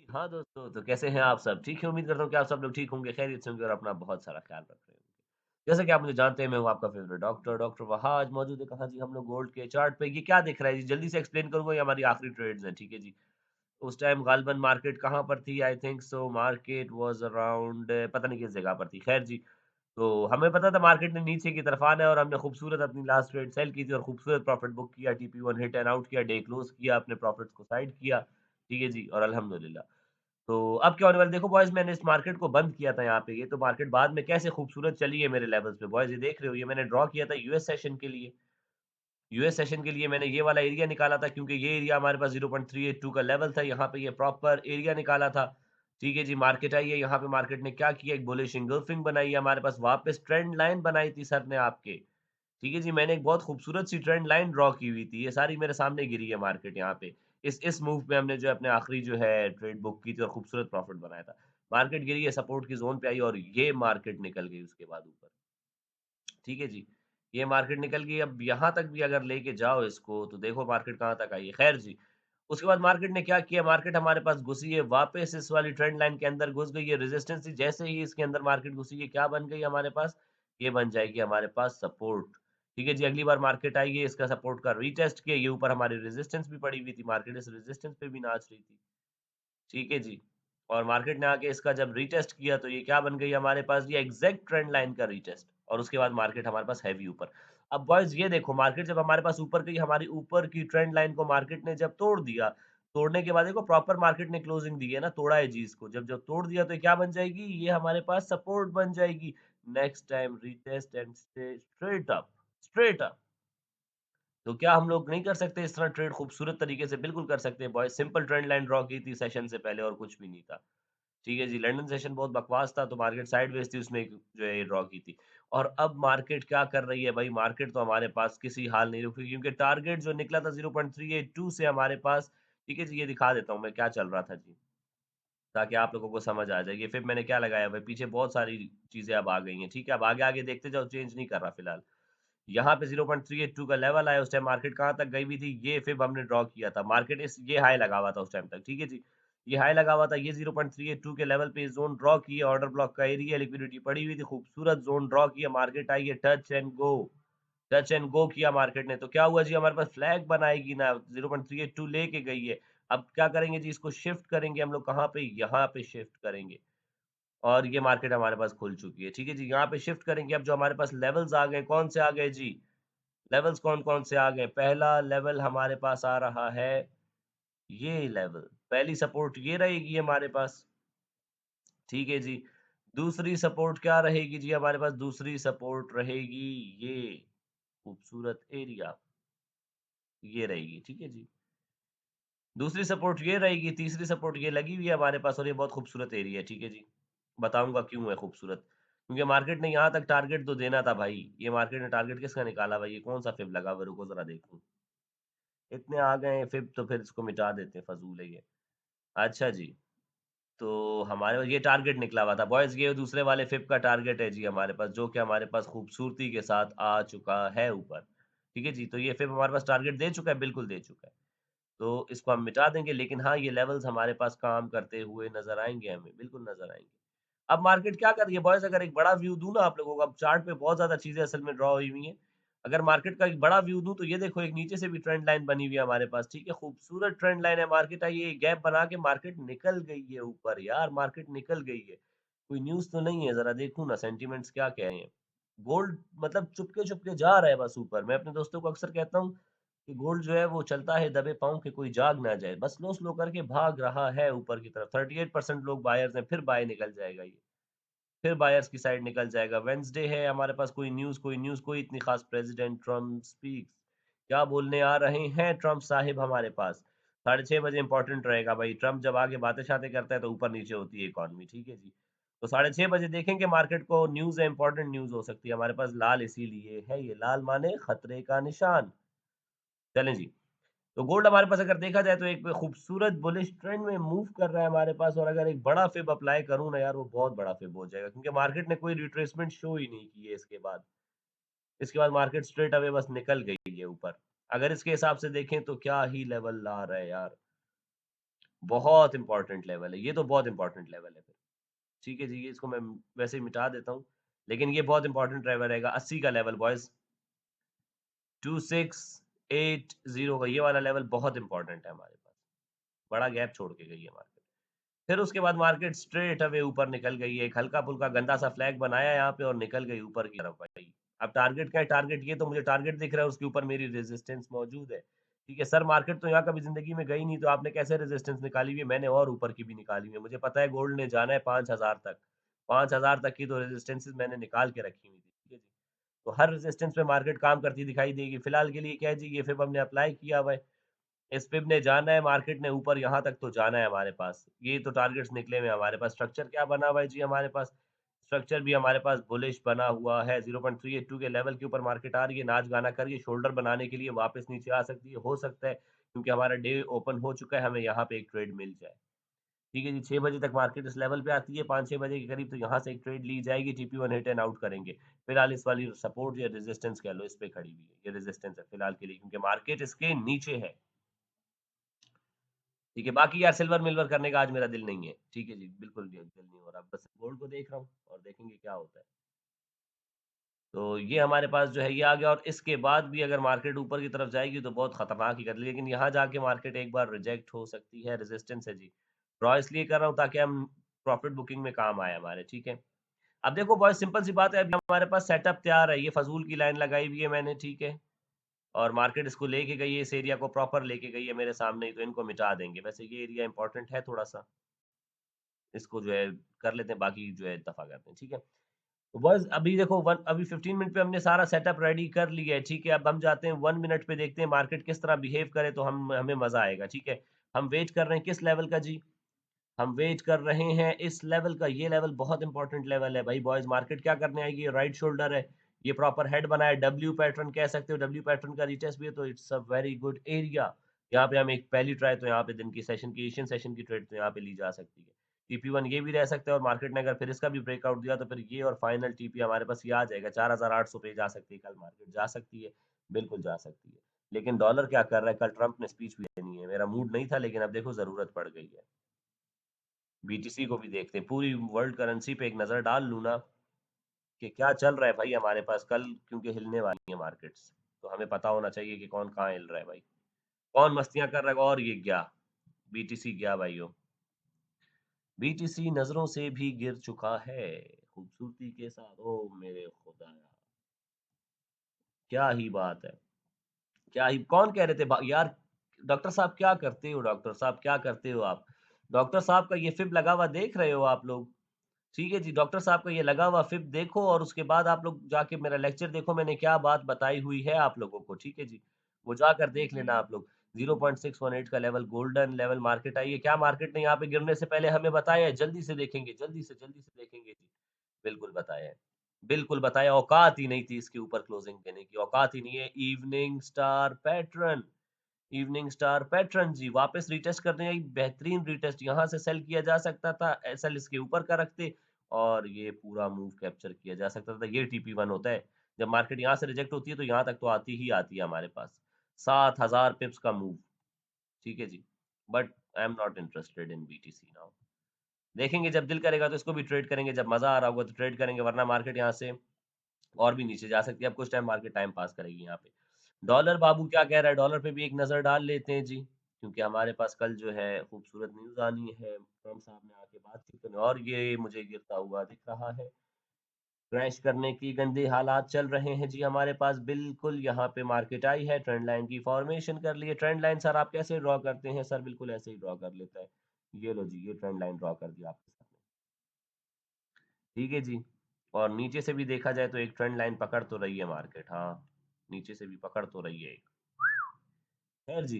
हाँ दोस्तों, तो कैसे हैं आप सब? ठीक है, उम्मीद करता हूँ कि आप सब लोग ठीक होंगे, खैरियत से होंगे और अपना बहुत सारा ख़्याल रख रहे होंगे। जैसा कि आप मुझे जानते हैं, मैं हूँ आपका फ़ेवरेट डॉक्टर, डॉक्टर वहाज मौजूद है कहाँ जी? हम लोग गोल्ड के चार्ट पे। ये क्या दिख रहा है जी? जल्दी से एक्सप्लेन करूँगा, ये हमारी आखिरी ट्रेड्स हैं, ठीक है जी? उस टाइम गालिबन मार्केट कहाँ पर थी? I think so market was around पता नहीं किस जगह पर थी। ख़ैर जी, तो हमें पता था मार्केट ने नीचे की तरफ आना है और हमने खूबसूरत अपनी लास्ट ट्रेड सेल की थी और खूबसूरत प्रॉफ़िट बुक किया, टीपी-1 हिट एंड आउट किया, डे क्लोज़ किया, अपने प्रॉफ़िट्स को साइड किया, ठीक है जी? और अल्हम्दुलिल्लाह। तो अब क्या होने वाला है देखो बॉयज़ मैंने इस मार्केट को बंद किया था यहाँ पे, ये तो मार्केट बाद में कैसे खूबसूरत चली है मेरे लेवल्स पे बॉयज़ ये देख रहे हो ये मैंने ड्रॉ किया था यूएस सेशन के लिए। यूएस सेशन के लिए मैंने ये वाला एरिया निकाला था क्योंकि ये एरिया हमारे पास 0.382 का लेवल था, यहाँ पे ये प्रॉपर एरिया निकाला था। ठीक है जी, मार्केट आई है, यहाँ पे मार्केट ने क्या किया एक बुलिश एंगल्फिंग बनाई है हमारे पास वापस ट्रेंड लाइन बनाई थी सर ने आपके। ठीक है जी, मैंने एक बहुत खूबसूरत सी ट्रेंड लाइन ड्रॉ की हुई थी, ये सारी मेरे सामने गिरी है मार्केट यहाँ पे। इस मूव पे हमने जो है अपने आखिरी जो है ट्रेड बुक की थी और खूबसूरत प्रॉफिट बनाया था। मार्केट गिरी है, सपोर्ट की ज़ोन पे आई और ये मार्केट निकल गई उसके बाद ऊपर। ठीक है जी, ये मार्केट निकल गई अब यहाँ तक भी अगर लेके जाओ इसको तो देखो मार्केट कहाँ तक आई है। खैर जी, उसके बाद मार्केट ने क्या किया मार्केट हमारे पास घुसी है, वापस इस वाली ट्रेंड लाइन के अंदर घुस गई है, रेजिस्टेंस थी जैसे ही इसके अंदर मार्केट घुसी है, क्या बन गई हमारे पास? ये बन जाएगी हमारे पास सपोर्ट। ठीक है जी, अगली बार मार्केट आई है, इसका सपोर्ट का रीटेस्ट किया, ये ऊपर हमारी रेजिस्टेंस भी पड़ी हुई थी, मार्केट इस रेजिस्टेंस पे भी नाच रही थी। ठीक है जी, और मार्केट ने आके इसका जब रीटेस्ट किया तो ये क्या बन गई हमारे पास ये एग्ज़ैक्ट ट्रेंड लाइन का रीटेस्ट और उसके बाद मार्केट हमारे पास हैवी ऊपर। अब बॉयज़ ये देखो मार्केट जब हमारे पास ऊपर गई, हमारी ऊपर की ट्रेंड लाइन को मार्केट ने जब तोड़ दिया, तोड़ने के बाद देखो प्रॉपर मार्केट ने क्लोजिंग दी है ना, तोड़ा है जी इसको। जब तोड़ दिया तो ये क्या बन जाएगी? ये हमारे पास सपोर्ट बन जाएगी। Next time retest and stay straight up, straight up. तो क्या हम लोग नहीं कर सकते इस तरह ट्रेड खूबसूरत तरीके से? बिल्कुल कर सकते हैं boys. Simple trend line draw की थी सेशन से पहले और कुछ भी नहीं था। ठीक है जी, लंदन सेशन बहुत बकवास था, तो मार्केट साइडवेज़ थी, उसमें एक जो है ये ड्रॉ की थी। और अब मार्केट क्या कर रही है भाई, मार्केट तो हमारे पास किसी हाल नहीं रुकी क्योंकि टारगेट जो निकला था 0.382 से हमारे पास, ठीक है जी, ये दिखा देता हूँ मैं क्या चल रहा था जी, ताकि आप लोगों को समझ आ जाए। ये फिर मैंने क्या लगाया भाई, पीछे बहुत सारी चीज़ें अब आ गई हैं, ठीक है? अब आगे-आगे देखते जाओ, चेंज नहीं कर रहा फिलहाल। यहाँ पे 0.382 का लेवल आया, उस टाइम मार्केट कहाँ तक गई हुई थी, ये फिब हमने ड्रॉ किया था। मार्केट इस ये हाई लगा हुआ था उस टाइम तक, ठीक है जी। ये हाई लगा हुआ था, ये 0.382 के लेवल पे ज़ोन ड्रॉ किया, ऑर्डर ब्लॉक का एरिया, लिक्विडिटी पड़ी हुई थी, खूबसूरत ज़ोन ड्रॉ किया, मार्केट आई है, टच एंड गो किया मार्केट ने। तो क्या हुआ जी, हमारे पास फ्लैग बनाएगी ना, 0.382 लेके गई है। अब क्या करेंगे जी, इसको शिफ्ट करेंगे हम लोग कहाँ पे? यहाँ पे शिफ्ट करेंगे। और ये मार्केट हमारे पास खुल चुकी है, ठीक है जी। यहाँ पे शिफ्ट करेंगे, अब जो हमारे पास लेवल्स आ गए, कौन से आ गए जी? लेवल्स कौन-कौन से आ गए? पहला लेवल हमारे पास आ रहा है ये लेवल, पहली सपोर्ट ये रहेगी हमारे पास, ठीक है जी। दूसरी सपोर्ट क्या रहेगी जी हमारे पास? दूसरी सपोर्ट रहेगी ये खूबसूरत एरिया, ये रहेगी, ठीक है जी। दूसरी सपोर्ट ये रहेगी, तीसरी सपोर्ट ये लगी हुई है हमारे पास और ये बहुत खूबसूरत एरिया है, ठीक है जी। बताऊँगा क्यों है खूबसूरत? क्योंकि मार्केट ने यहाँ तक टारगेट तो देना था भाई, ये मार्केट ने टारगेट किसका निकाला भाई? ये कौन-सा फिब लगा हुआ है? रुको ज़रा देखूँ। इतने आ गए हैं फिर तो फिर इसको मिटा देते हैं, फ़ज़ूल है ये। अच्छा जी, तो हमारे पास ये टारगेट निकला हुआ था। बॉयज़ ये दूसरे वाले फिब का टारगेट है जी हमारे पास, जो कि हमारे पास खूबसूरती के साथ आ चुका है ऊपर। ठीक है जी, तो ये फिब हमारे पास टारगेट दे चुका है, बिल्कुल दे चुका है। तो इसको हम मिटा देंगे, लेकिन हाँ, ये लेवल्स हमारे पास काम करते हुए नज़र आएँगे हमें, बिल्कुल नज़र आएँगे। अब मार्केट क्या कर रही है बॉयज़, अगर एक बड़ा व्यू दूँ ना आप लोगों को, अब चार्ट पे बहुत ज़्यादा चीज़ें असल में ड्रॉ हुई हुई हैं। अगर मार्केट का एक बड़ा व्यू दूँ तो ये देखो एक नीचे से भी ट्रेंड लाइन बनी हुई है हमारे पास, ठीक है? खूबसूरत ट्रेंड लाइन है, मार्केट आई है, गैप बना के मार्केट निकल गई है ऊपर यार, मार्केट निकल गई है। कोई न्यूज़ तो नहीं है, ज़रा देखूँ ना सेंटिमेंट्स क्या कह रहे हैं। गोल्ड मतलब चुपके-चुपके जा रहा है बस ऊपर। मैं अपने दोस्तों को अक्सर कहता हूँ कि गोल्ड जो है वो चलता है दबे पाँव के, कोई जाग ना जाए। बस स्लो-स्लो करके भाग रहा है ऊपर की तरफ। 38% लोग बायर्स हैं, फिर बाय निकल जाएगा ये। फिर बायर्स की साइड निकल जाएगा। वेडनेसडे है हमारे पास, कोई इतनी ख़ास। प्रेज़िडेंट ट्रम्प स्पीक्स, क्या बोलने आ रहे हैं ट्रम्प साहिब हमारे पास? 6:30 बजे इम्पोर्टेंट रहेगा भाई। ट्रम्प जब आगे बातें-शातें करता है तो ऊपर-नीचे होती है इकॉनमी, ठीक है जी। तो 6:30 बजे देखेंगे मार्केट को, न्यूज़ है, इम्पोर्टेंट न्यूज़ हो सकती है हमारे पास। लाल इसीलिए है ये, लाल माने खतरे का निशान। चलें जी। तो गोल्ड हमारे पास अगर देखा जाए तो एक खूबसूरत बुलिश ट्रेंड में मूव कर रहा है हमारे पास, और अगर एक बड़ा फिब अप्लाई करूँ ना यार, वो बहुत बड़ा फिब हो जाएगा क्योंकि मार्केट ने कोई रिट्रेसमेंट शो ही नहीं की है इसके बाद। इसके बाद मार्केट स्ट्रेट अवे बस निकल गई है ऊपर। अगर इसके हिसाब से देखें तो क्या ही लेवल ला रहा है यार। बहुत इंपॉर्टेंट लेवल है, ये तो बहुत इंपॉर्टेंट लेवल है फिर। ठीक है जी, ये इसको मैं वैसे ही मिटा देता हूँ, लेकिन ये बहुत इंपॉर्टेंट लेवल रहेगा 80 का लेवल बॉयज़, 2680 का ये वाला लेवल बहुत इंपॉर्टेंट है हमारे पास। बड़ा गैप छोड़ के गई है मार्केट। फिर उसके बाद मार्केट स्ट्रेट अवे ऊपर निकल गई है, एक हल्का-फुल्का गंदा-सा फ्लैग बनाया यहाँ पे और निकल गई ऊपर की तरफ भाई। अब टारगेट क्या है? टारगेट ये तो मुझे टारगेट दिख रहा है, उसके ऊपर मेरी रेजिस्टेंस मौजूद है। ठीक है, सर मार्केट तो यहाँ कभी ज़िंदगी में गई नहीं, तो आपने कैसे रेजिस्टेंस निकाली हुई है? मैंने और ऊपर की भी निकाली हुई है। मुझे पता है गोल्ड ने जाना है 5000 तक। 5000 तक की तो रेजिस्टेंसेस मैंने निकाल के रखी हुई थी। ठीक है जी। तो हर रेजिस्टेंस पे मार्केट काम करती दिखाई देगी। फिलहाल के लिए क्या है जी, ये फिब हमने अप्लाई किया हुआ है। इस फिब ने जाना है, मार्केट ने ऊपर यहाँ तक तो जाना है हमारे पास। ये तो टारगेट्स निकले हुए हैं हमारे पास। स्ट्रक्चर क्या बना हुआ है जी हमारे पास? स्ट्रक्चर भी हमारे पास बुलिश बना हुआ है। 0.382 के लेवल के ऊपर मार्केट आ रही है, नाच गाना कर रही है, शोल्डर बनाने के लिए वापस नीचे आ सकती है। हो सकता है क्योंकि हमारा डे ओपन हो चुका है, हमें यहाँ पे एक ट्रेड मिल जाए। ठीक है जी, 6 बजे तक मार्केट इस लेवल पे आती है, 5-6 बजे के करीब तो यहाँ से एक ट्रेड ली जाएगी, टीपी-1 हिट एंड आउट करेंगे। फिलहाल इस वाली सपोर्ट या रेजिस्टेंस कह लो, इस पे खड़ी हुई है। ये रेजिस्टेंस है फिलहाल के लिए क्योंकि मार्केट इसके नीचे है। ठीक है, बाकी यार सिल्वर-मिल्वर करने का आज मेरा दिल नहीं है। ठीक है जी, बिल्कुल भी दिल नहीं हो रहा। बस गोल्ड को देख रहा हूँ और देखेंगे क्या होता है। तो ये हमारे पास जो है ये आ गया और इसके बाद भी अगर मार्केट ऊपर की तरफ जाएगी तो बहुत खतरनाक ही कर लेकिन यहाँ जाके मार्केट एक बार रिजेक्ट हो सकती है, रेजिस्टेंस है जी। ड्रॉ इसलिए कर रहा हूँ ताकि हम प्रॉफिट बुकिंग में काम आए हमारे, ठीक है। अब देखो बहुत सिंपल सी बात है, अभी हमारे पास सेटअप तैयार है, ये फ़ज़ूल की लाइन लगाई हुई है मैंने, ठीक है। और मार्केट इसको लेके गई है, इस एरिया को प्रॉपर लेके गई है मेरे सामने ही, तो इनको मिटा देंगे। वैसे ये एरिया इम्पोर्टेंट है थोड़ा-सा, इसको जो है कर लेते हैं, बाकी जो है दफ़ा करते हैं, ठीक है। तो बस अभी देखो वन अभी 15 मिनट पे हमने सारा सेटअप रेडी कर लिया है, ठीक है? अब हम जाते हैं 1 मिनट पे देखते हैं मार्केट किस तरह बिहेव करे तो हम हमें मज़ा आएगा, ठीक है? हम वेट कर रहे हैं किस लेवल का जी? हम वेट कर रहे हैं इस लेवल का, ये लेवल बहुत इंपॉर्टेंट लेवल है भाई बॉयज़ मार्केट क्या करने आएगी? ये राइट शोल्डर है, ये प्रॉपर हेड बना है, डब्ल्यू पैटर्न कह सकते हो, डब्ल्यू पैटर्न का रीटेस्ट भी है तो it's a very good area. यहाँ पे हम एक पहली ट्राई तो यहाँ पे दिन की सेशन की एशियन सेशन की ट्रेड तो यहाँ पे ली जा सकती है। टीपी-1 ये भी रह सकता है और मार्केट ने अगर फिर इसका भी ब्रेकआउट दिया तो फिर ये और फाइनल टीपी हमारे पास ये आ जाएगा 4800 पे जा सकती है कल मार्केट, जा सकती है, बिल्कुल जा सकती है। लेकिन डॉलर क्या कर रहा है? कल ट्रंप ने स्पीच भी देनी है, मेरा मूड नहीं था लेकिन अब देखो ज़रूरत पड़ गई है। बीटीसी को भी देखते हैं, पूरी वर्ल्ड करेंसी पे एक नज़र डाल लूँ ना कि क्या चल रहा है भाई हमारे पास कल क्योंकि हिलने वाली है मार्केट्स। तो हमें पता होना चाहिए कि कौन कहाँ हिल रहा है भाई। कौन मस्तियाँ कर रहा है और ये गया, बीटीसी गया भाइयों। बीटीसी नज़रों से भी गिर चुका है, खूबसूरती के साथ ओह मेरे खुदाया! क्या ही बात है। क्या ही कौन कह रहे थे यार डॉक्टर साहब क्या करते हो डॉक्टर साहब क्या करते हो आप? डॉक्टर साहब का ये फ़िब लगा हुआ देख रहे हो आप लोग? ठीक है जी, डॉक्टर साहब का ये लगा हुआ फ़िब देखो और उसके बाद आप लोग जाके मेरा लेक्चर देखो मैंने क्या बात बताई हुई है आप लोगों को, ठीक है जी? वो जाकर देख लेना आप लोग। 0.618 का level golden level market I है। क्या मार्केट ने यहाँ पे गिरने से पहले हमें बताया है? जल्दी से देखेंगे, जल्दी से देखेंगे जी। बिल्कुल बताया है। बिल्कुल बताया, औकात ही नहीं थी इसके ऊपर क्लोजिंग देने की, औकात ही नहीं है। इवनिंग स्टार पैटर्न जी वापस रीटेस्ट करने आई, बेहतरीन रीटेस्ट यहाँ से सेल किया जा सकता था, एसएल इसके ऊपर का रखते और ये पूरा मूव कैप्चर किया जा सकता था। ये टीपी-1 होता है। जब मार्केट यहाँ से रिजेक्ट होती है तो यहाँ तक तो आती ही आती है हमारे पास। 7000 पिप्स का मूव, ठीक है जी। But I am not interested in BTC now. देखेंगे जब दिल करेगा तो इसको भी ट्रेड करेंगे, जब मज़ा आ रहा होगा तो ट्रेड करेंगे वरना मार्केट यहाँ से और भी नीचे जा सकती है। अब कुछ टाइम मार्केट टाइम पास करेगी यहाँ पे। डॉलर बाबू क्या कह रहा है? डॉलर पे भी एक नज़र डाल लेते हैं जी, क्योंकि हमारे पास कल जो है खूबसूरत न्यूज़ आनी है। ट्रम्प साहब ने आके बातचीत करनी और ये मुझे गिरता हुआ दिख रहा है। क्रैश करने की गंदे हालात चल रहे हैं जी हमारे पास। बिल्कुल यहाँ पे मार्केट आई है, ट्रेंड लाइन की फॉर्मेशन कर ली है। ट्रेंड लाइन सर आप कैसे ड्रॉ करते हैं? सर बिल्कुल ऐसे ही ड्रॉ कर लेता है। ये लो जी, ये ट्रेंड लाइन ड्रॉ कर दिया आपके सामने। ठीक है जी। और नीचे से भी देखा जाए तो एक ट्रेंड लाइन पकड़ तो रही है मार्केट, हाँ, नीचे से भी पकड़ तो रही है एक। खैर जी,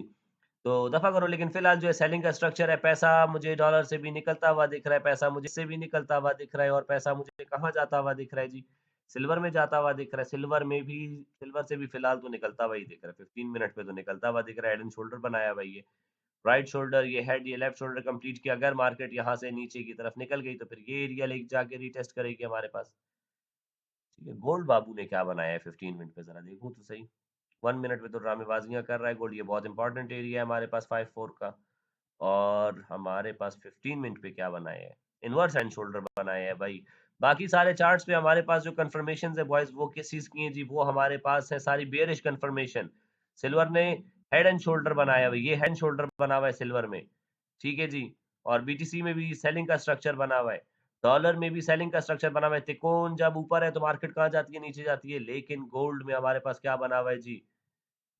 तो दफ़ा करो लेकिन फ़िलहाल जो है सेलिंग का स्ट्रक्चर है, पैसा मुझे डॉलर से भी निकलता हुआ दिख रहा है, पैसा मुझे इससे भी निकलता हुआ दिख रहा है और पैसा मुझे कहाँ जाता हुआ दिख रहा है जी? सिल्वर में जाता हुआ दिख रहा है, सिल्वर से भी फ़िलहाल तो निकलता हुआ ही दिख रहा है, 15 मिनट पे तो निकलता हुआ दिख रहा है, हेड एंड शोल्डर बनाया हुआ है ये। राइट शोल्डर, ये हेड, ये लेफ्ट शोल्डर कंप्लीट किया, अगर मार्केट यहाँ से नीचे की तरफ निकल गई, तो फिर ये एरिया ले जाके रीटेस्ट करेगी हमारे पास। ठीक है, गोल्ड बाबू ने क्या बनाया है 15 मिनट पे ज़रा देखूँ तो सही। 1 मिनट में तो ड्रामेबाज़ियाँ कर रहा है गोल्ड, ये बहुत इंपॉर्टेंट एरिया है हमारे पास 5-4 का। और हमारे पास 15 मिनट पे क्या बनाए है, इनवर्स हेड एंड शोल्डर बनाए हैं भाई। बाकी सारे चार्ट्स पे हमारे पास जो कंफर्मेशन है बॉयज वो किस चीज की है जी, वो हमारे पास है सारी बेयरिश कंफर्मेशन। सिल्वर ने हेड एंड शोल्डर बनाया भाई, ये हेड एंड शोल्डर बना हुआ है सिल्वर में, ठीक है जी। और बीटीसी में भी सेलिंग का स्ट्रक्चर बना हुआ है, डॉलर में भी सेलिंग का स्ट्रक्चर बना हुआ है। तिकोन जब ऊपर है तो मार्केट कहाँ जाती है, नीचे जाती है। लेकिन गोल्ड में हमारे पास क्या बना हुआ है जी,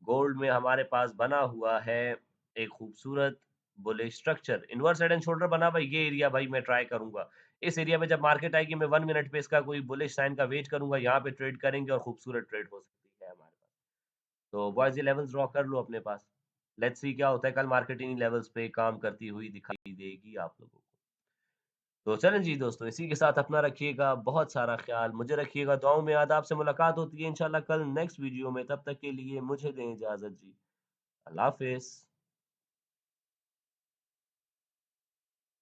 गोल्ड में हमारे पास बना हुआ है एक खूबसूरत bullish structure, inverse head and shoulder बना हुआ है। ये एरिया भाई मैं ट्राई करूंगा, इस एरिया में जब मार्केट आएगी मैं 1 मिनट पे इसका कोई बुलिश साइन का वेट करूंगा, यहाँ पे ट्रेड करेंगे और खूबसूरत ट्रेड हो सकती है हमारे पास। तो बॉयज ये लेवल्स ड्रॉ कर लो अपने पास, लेट्स सी क्या होता है। कल मार्केट इन लेवल्स पे काम करती हुई दिखाई देगी आप लोगों को। तो चलें जी दोस्तों, इसी के साथ अपना रखिएगा बहुत सारा ख्याल, मुझे रखिएगा दुआओं में याद। आपसे मुलाकात होती है इंशाल्लाह कल नेक्स्ट वीडियो में, तब तक के लिए मुझे दें इजाज़त जी। अल्लाह हाफ़िज़।